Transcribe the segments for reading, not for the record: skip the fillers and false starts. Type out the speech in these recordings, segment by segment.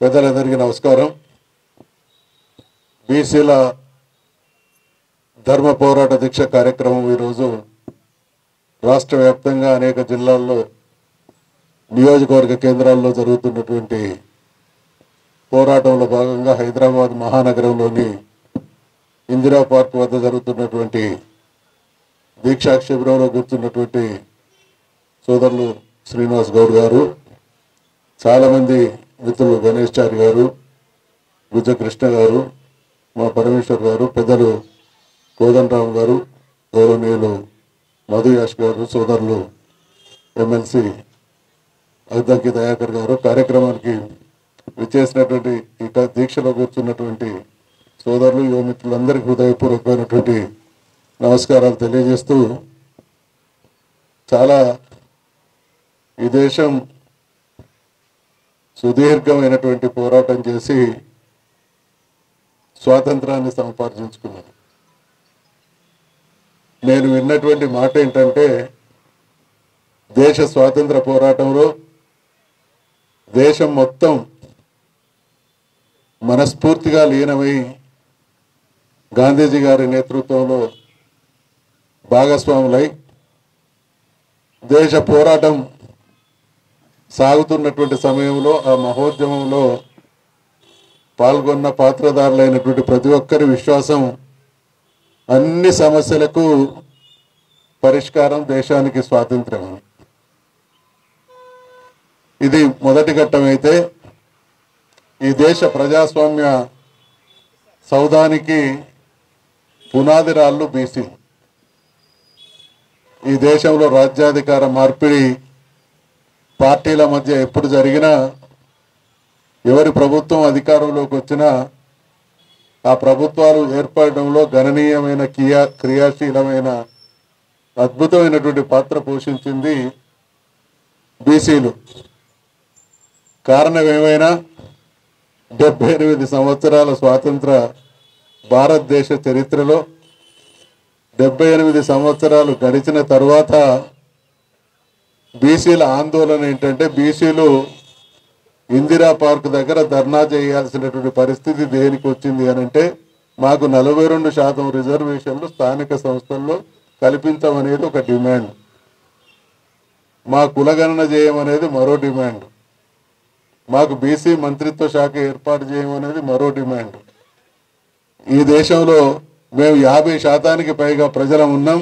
పెద్దలందరికీ నమస్కారం. బీసీల ధర్మ పోరాట దీక్ష కార్యక్రమం ఈరోజు రాష్ట్ర వ్యాప్తంగా అనేక జిల్లాల్లో నియోజకవర్గ కేంద్రాల్లో జరుగుతున్నటువంటి పోరాటంలో భాగంగా హైదరాబాద్ మహానగరంలోని ఇందిరా పార్క్ వద్ద జరుగుతున్నటువంటి దీక్షా శిబిరంలో కూర్చున్నటువంటి సోదరులు శ్రీనివాస్ గౌడ్ గారు, చాలామంది మిత్రులు గణేష్ చారి గారు, గుజ్జకృష్ణ గారు, మా పరమేశ్వర్ గారు, పెద్దలు కోదండరామ్ గారు, గౌరవనీయులు మధుయాష్ గారు, సోదరులు ఎమ్మెల్సీ అద్దంకి దయాకర్ గారు, కార్యక్రమానికి విచ్చేసినటువంటి ఇక దీక్షలో కూర్చున్నటువంటి సోదరులు యువమిత్రులందరికీ హృదయపూర్వకమైనటువంటి నమస్కారాలు తెలియజేస్తూ, చాలా ఈ దేశం సుదీర్ఘమైనటువంటి పోరాటం చేసి స్వాతంత్రాన్ని సంపాదించుకున్నది. నేను విన్నటువంటి మాట ఏంటంటే, దేశ స్వాతంత్ర పోరాటంలో దేశం మొత్తం మనస్ఫూర్తిగా లీనమై గాంధీజీ గారి నేతృత్వంలో భాగస్వాములై దేశ పోరాటం సాగుతున్నటువంటి సమయంలో ఆ మహోద్యమంలో పాల్గొన్న పాత్రధారులైనటువంటి ప్రతి ఒక్కరి విశ్వాసం అన్ని సమస్యలకు పరిష్కారం దేశానికి స్వాతంత్ర్యం. ఇది మొదటి ఘట్టం అయితే, ఈ దేశ ప్రజాస్వామ్య సౌధానికి పునాది రాళ్ళు బీసీ. ఈ దేశంలో రాజ్యాధికార మార్పిడి పార్టీల మధ్య ఎప్పుడు జరిగినా, ఎవరి ప్రభుత్వం అధికారంలోకి వచ్చినా ఆ ప్రభుత్వాలు ఏర్పడడంలో గణనీయమైన క్రియాశీలమైన అద్భుతమైనటువంటి పాత్ర పోషించింది బీసీలు. కారణం ఏమైనా 78 సంవత్సరాల స్వాతంత్ర భారతదేశ చరిత్రలో 78 సంవత్సరాలు గడిచిన తర్వాత బీసీల ఆందోళన ఏంటంటే, బీసీలు ఇందిరా పార్క్ దగ్గర ధర్నా చేయాల్సినటువంటి పరిస్థితి దేనికి వచ్చింది అని అంటే, మాకు 42% రిజర్వేషన్లు స్థానిక సంస్థల్లో కల్పించమనేది ఒక డిమాండ్, మా కులగణన చేయమనేది మరో డిమాండ్, మాకు బీసీ మంత్రిత్వ శాఖ ఏర్పాటు చేయమనేది మరో డిమాండ్. ఈ దేశంలో మేము 50% పైగా ప్రజలం ఉన్నాం,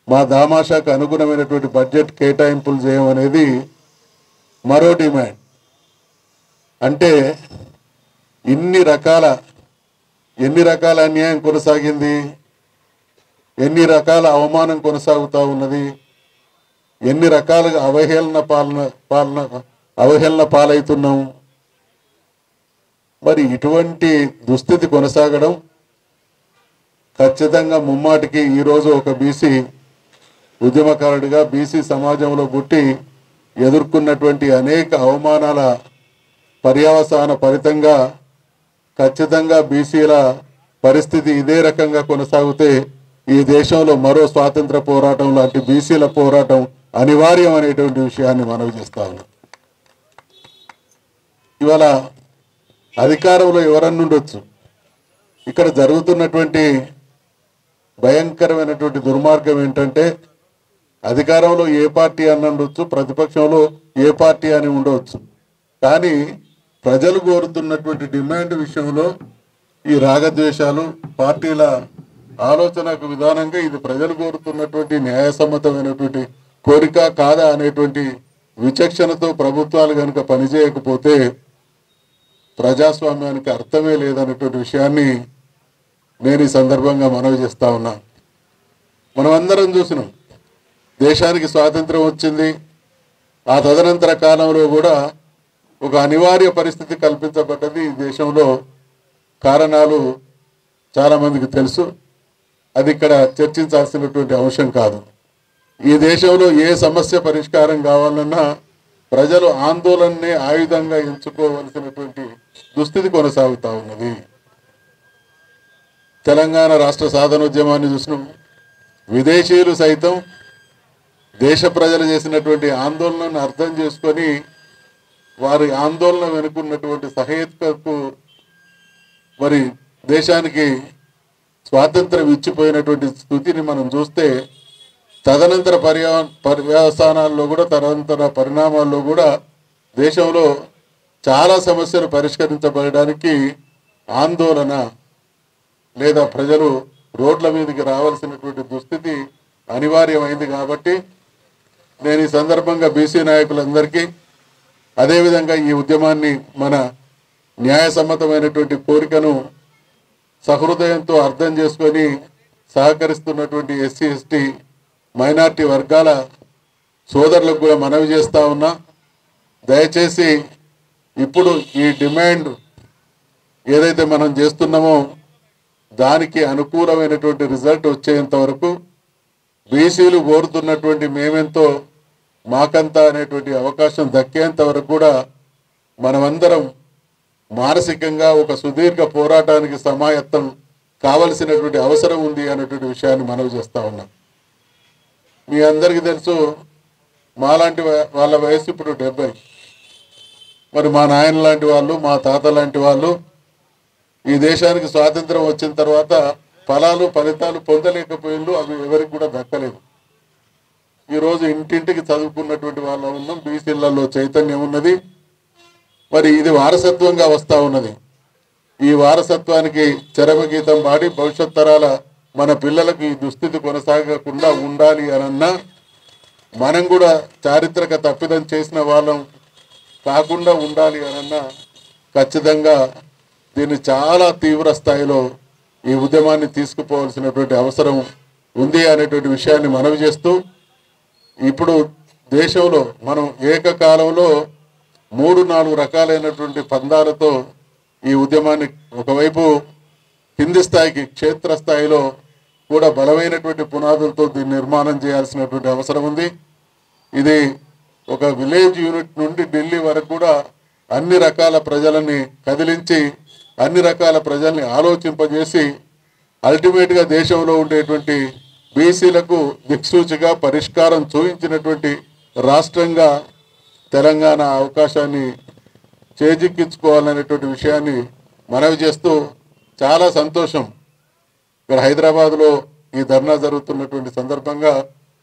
మా దామాషాకు అనుగుణమైనటువంటి బడ్జెట్ కేటాయింపులు చేయమనేది మరో డిమాండ్. అంటే ఎన్ని రకాల అన్యాయం కొనసాగింది, ఎన్ని రకాల అవమానం కొనసాగుతూ ఉన్నది, ఎన్ని రకాలుగా అవహేళన పాలవుతున్నాం. మరి ఇటువంటి దుస్థితి కొనసాగడం ఖచ్చితంగా ముమ్మాటికి ఈరోజు ఒక బీసీ ఉద్యమకారుడిగా బీసీ సమాజంలో పుట్టి ఎదుర్కొన్నటువంటి అనేక అవమానాల పర్యవసాన ఫలితంగా ఖచ్చితంగా బీసీల పరిస్థితి ఇదే రకంగా కొనసాగితే ఈ దేశంలో మరో స్వాతంత్ర పోరాటం లాంటి బీసీల పోరాటం అనివార్యం అనేటువంటి విషయాన్ని మనవి చేస్తా ఉన్నాం. ఇవాళ అధికారంలో ఎవరన్నా ఉండొచ్చు, ఇక్కడ జరుగుతున్నటువంటి భయంకరమైనటువంటి దుర్మార్గం ఏంటంటే, అధికారంలో ఏ పార్టీ అని ఉండొచ్చు, ప్రతిపక్షంలో ఏ పార్టీ అని ఉండవచ్చు, కానీ ప్రజలు కోరుతున్నటువంటి డిమాండ్ విషయంలో ఈ రాగద్వేషాలు, పార్టీల ఆలోచనకు విధానంగా ఇది ప్రజలు కోరుతున్నటువంటి న్యాయసమ్మతమైనటువంటి కోరిక కాదా అనేటువంటి విచక్షణతో ప్రభుత్వాలు కనుక పనిచేయకపోతే ప్రజాస్వామ్యానికి అర్థమే లేదనేటువంటి విషయాన్ని నేను ఈ సందర్భంగా మనవి చేస్తా ఉన్నా. మనం అందరం చూసినాం, దేశానికి స్వాతంత్రం వచ్చింది, ఆ తదనంతర కాలంలో కూడా ఒక అనివార్య పరిస్థితి కల్పించబడ్డది ఈ దేశంలో. కారణాలు చాలామందికి తెలుసు, అది ఇక్కడ చర్చించాల్సినటువంటి అంశం కాదు. ఈ దేశంలో ఏ సమస్య పరిష్కారం కావాలన్నా ప్రజలు ఆందోళననే ఆయుధంగా ఎంచుకోవలసినటువంటి దుస్థితి కొనసాగుతూ ఉన్నది. తెలంగాణ రాష్ట్ర సాధనోద్యమాన్ని చూసినాం, విదేశీయులు సైతం దేశ ప్రజలు చేసినటువంటి ఆందోళనను అర్థం చేసుకొని వారి ఆందోళన వెనుకున్నటువంటి సహేతుకకు మరి దేశానికి స్వాతంత్రం ఇచ్చిపోయినటువంటి స్థితిని మనం చూస్తే తదనంతర పర్యవసానాల్లో కూడా తదనంతర పరిణామాల్లో కూడా దేశంలో చాలా సమస్యలు పరిష్కరించబడడానికి ఆందోళన లేదా ప్రజలు రోడ్ల మీదకి రావాల్సినటువంటి దుస్థితి అనివార్యమైంది. కాబట్టి నేను ఈ సందర్భంగా బీసీ నాయకులందరికీ అదేవిధంగా ఈ ఉద్యమాన్ని మన న్యాయసమ్మతమైనటువంటి కోరికను సహృదయంతో అర్థం చేసుకొని సహకరిస్తున్నటువంటి ఎస్సీ ఎస్టీ మైనార్టీ వర్గాల సోదరులకు కూడా మనవి చేస్తూ ఉన్నా. దయచేసి ఇప్పుడు ఈ డిమాండ్ ఏదైతే మనం చేస్తున్నామో దానికి అనుకూలమైనటువంటి రిజల్ట్ వచ్చేంత వరకు బీసీలు కోరుతున్నటువంటి మేమెంతో మాకంతా అనేటువంటి అవకాశం దక్కేంత వరకు కూడా మనమందరం మానసికంగా ఒక సుదీర్ఘ పోరాటానికి సమాయత్తం కావలసినటువంటి అవసరం ఉంది అనేటువంటి విషయాన్ని మనవి చేస్తూ ఉన్నాం. మీ అందరికీ తెలుసు, మాలాంటి వాళ్ళ వయసు ఇప్పుడు 70. మరి మా నాయన లాంటి వాళ్ళు, మా తాత లాంటి వాళ్ళు ఈ దేశానికి స్వాతంత్రం వచ్చిన తర్వాత ఫలితాలు పొందలేకపోయిండు. అవి ఎవరికి కూడా దక్కలేదు. ఈరోజు ఇంటింటికి చదువుకున్నటువంటి వాళ్ళ ఉన్నాం. బీసీలలో చైతన్యం ఉన్నది. మరి ఇది వారసత్వంగా వస్తూ ఉన్నది. ఈ వారసత్వానికి చరమగీతం పాడి భవిష్యత్ తరాల మన పిల్లలకు ఈ దుస్థితి కొనసాగకుండా ఉండాలి అనన్నా, మనం కూడా చారిత్రక తప్పిదం చేసిన వాళ్ళం కాకుండా ఉండాలి అనన్నా ఖచ్చితంగా దీన్ని చాలా తీవ్ర స్థాయిలో ఈ ఉద్యమాన్ని తీసుకుపోవాల్సినటువంటి అవసరం ఉంది అనేటువంటి విషయాన్ని మనవి చేస్తూ, ఇప్పుడు దేశంలో మనం ఏకకాలంలో 3-4 రకాలైనటువంటి పందాలతో ఈ ఉద్యమాన్ని ఒకవైపు కింది స్థాయికి క్షేత్రస్థాయిలో కూడా బలమైనటువంటి పునాదులతో దీన్ని నిర్మాణం చేయాల్సినటువంటి అవసరం ఉంది. ఇది ఒక విలేజ్ యూనిట్ నుండి ఢిల్లీ వరకు కూడా అన్ని రకాల ప్రజలని కదిలించి అన్ని రకాల ప్రజల్ని ఆలోచింపజేసి అల్టిమేట్గా దేశంలో ఉండేటువంటి బీసీలకు దిక్సూచిగా పరిష్కారం చూపించినటువంటి రాష్ట్రంగా తెలంగాణ అవకాశాన్ని చేజిక్కించుకోవాలనేటువంటి విషయాన్ని మనవి చేస్తూ, చాలా సంతోషం. ఇక్కడ హైదరాబాద్లో ఈ ధర్నా జరుగుతున్నటువంటి సందర్భంగా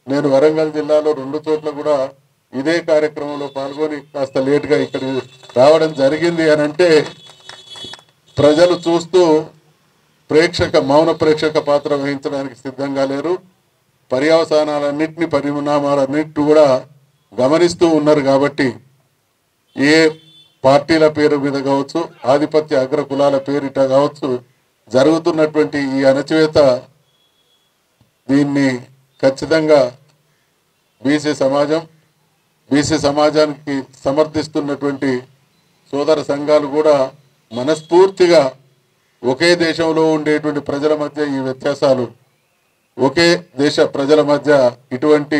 నేను వరంగల్ జిల్లాలో 2 చోట్ల కూడా ఇదే కార్యక్రమంలో పాల్గొని కాస్త లేట్గా ఇక్కడికి రావడం జరిగింది అని అంటే, ప్రజలు చూస్తూ మౌన ప్రేక్షక పాత్ర వహించడానికి సిద్ధంగా లేరు. పర్యవసానాలన్నింటినీ పరిణామాలన్నింటినీ కూడా గమనిస్తూ ఉన్నారు. కాబట్టి ఏ పార్టీల పేరు మీద కావచ్చు, ఆధిపత్య అగ్ర కులాల పేరిట కావచ్చు, జరుగుతున్నటువంటి ఈ అణచివేత దీన్ని ఖచ్చితంగా బీసీ సమాజానికి సమర్థిస్తున్నటువంటి సోదర సంఘాలు కూడా మనస్ఫూర్తిగా ఒకే దేశంలో ఉండేటువంటి ప్రజల మధ్య ఈ వ్యత్యాసాలు, ఒకే దేశ ప్రజల మధ్య ఇటువంటి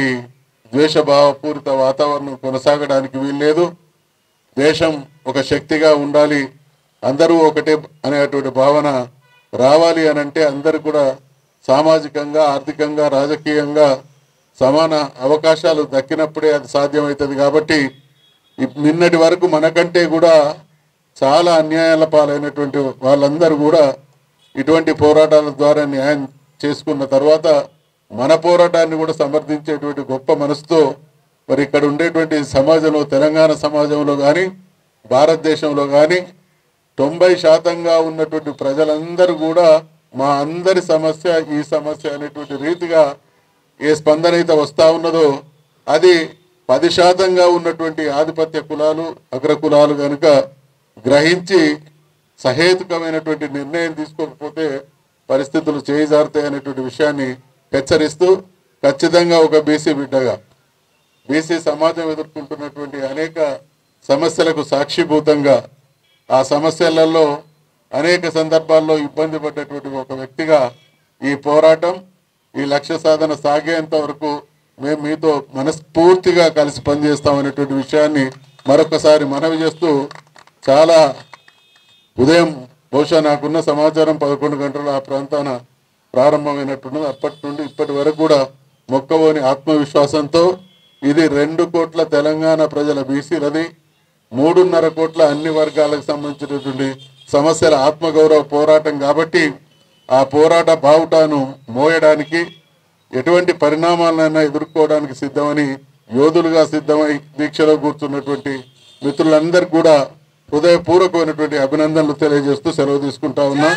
ద్వేషభావపూరిత వాతావరణం కొనసాగడానికి వీల్లేదు. దేశం ఒక శక్తిగా ఉండాలి, అందరూ ఒకటే అనేటువంటి భావన రావాలి అని అంటే అందరూ కూడా సామాజికంగా, ఆర్థికంగా, రాజకీయంగా సమాన అవకాశాలు దక్కినప్పుడే అది సాధ్యమవుతుంది. కాబట్టి నిన్నటి వరకు మనకంటే కూడా చాలా అన్యాయాల పాలైనటువంటి వాళ్ళందరూ కూడా ఇటువంటి పోరాటాల ద్వారా న్యాయం చేసుకున్న తర్వాత మన పోరాటాన్ని కూడా సమర్థించేటువంటి గొప్ప మనసుతో మరి ఇక్కడ ఉండేటువంటి సమాజంలో, తెలంగాణ సమాజంలో కానీ భారతదేశంలో కానీ 90% ఉన్నటువంటి ప్రజలందరూ కూడా మా అందరి సమస్య ఈ సమస్య అనేటువంటి రీతిగా ఏ స్పందన అయితే వస్తూ ఉన్నదో అది 10% ఉన్నటువంటి ఆధిపత్య కులాలు, అగ్ర కులాలు కనుక గ్రహించి సహేతుకమైనటువంటి నిర్ణయం తీసుకోకపోతే పరిస్థితులు చేయిజారుతాయి అనేటువంటి విషయాన్ని హెచ్చరిస్తూ, ఖచ్చితంగా ఒక బీసీ బిడ్డగా బీసీ సమాజం ఎదుర్కొంటున్నటువంటి అనేక సమస్యలకు సాక్షిభూతంగా, ఆ సమస్యలలో అనేక సందర్భాల్లో ఇబ్బంది పడ్డటువంటి ఒక వ్యక్తిగా ఈ పోరాటం, ఈ లక్ష్య సాధన సాగేంత వరకు మేము మీతో మనస్ఫూర్తిగా కలిసి పనిచేస్తామనేటువంటి విషయాన్ని మరొకసారి మనవి చేస్తూ, చాలా ఉదయం బహుశా నాకున్న సమాచారం 11 గంటల ఆ ప్రాంతాన ప్రారంభమైనట్టున్నది. అప్పటి నుండి ఇప్పటి వరకు కూడా మొక్కవోని ఆత్మవిశ్వాసంతో ఇది 2 కోట్ల తెలంగాణ ప్రజల బీసీలది, 3.5 కోట్ల అన్ని వర్గాలకు సంబంధించినటువంటి సమస్యల ఆత్మగౌరవ పోరాటం కాబట్టి ఆ పోరాట బావుటాను మోయడానికి ఎటువంటి పరిణామాలైనా ఎదుర్కోవడానికి సిద్ధమని యోధులుగా సిద్ధమై దీక్షలో కూర్చున్నటువంటి మిత్రులందరికీ కూడా హృదయపూర్వకమైనటువంటి అభినందనలు తెలియజేస్తూ సెలవు తీసుకుంటా ఉన్నా.